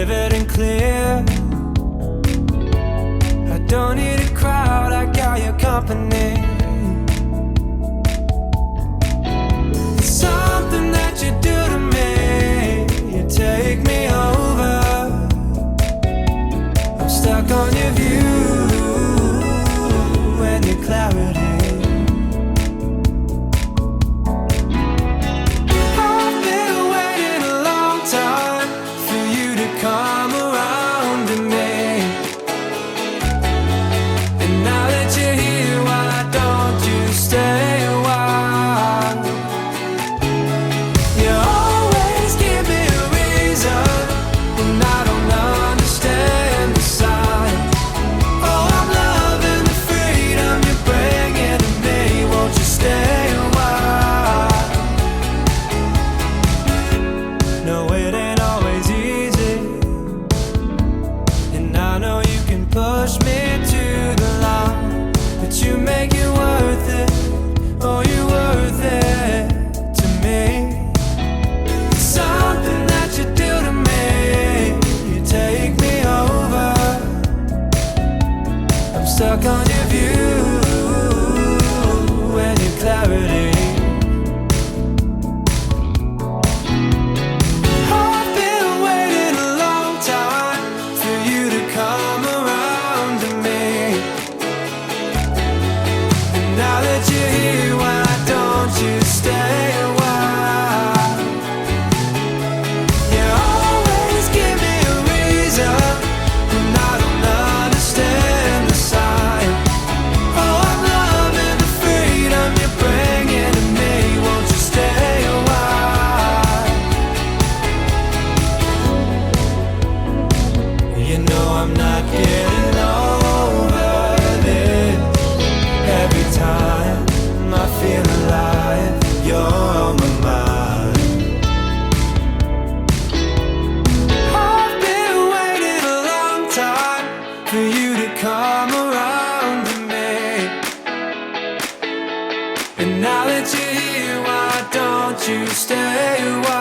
vivid and clear. I don't need a crowd, I got your company. It's something that you do to me. You take me over. I'm stuck on your view and your clarity. I've been waiting a long time for you to come around to me. And now that you're here, why don't you stay a while? You always give me a reason when I don't understand the sign. Oh, I'm loving the freedom you're bringing to me. Won't you stay a while? No, it ain't always easy, and I know you can push me to the line, but you make it worth it. Oh, you're worth it to me. It's something that you do to me. You take me over. I'm stuck on your view and your clarity. I've been waiting a long time for you to come around to me. And now that you're here, why don't you stay a while? You always give me a reason when I don't understand the sign. Oh, I'm loving the freedom you're bringing to me. Won't you stay a while? You know I'm not getting over this. Every time I feel alive, you're on my mind. I've been waiting a long time for you to come around to me. And now that you're here, why don't you stay a while?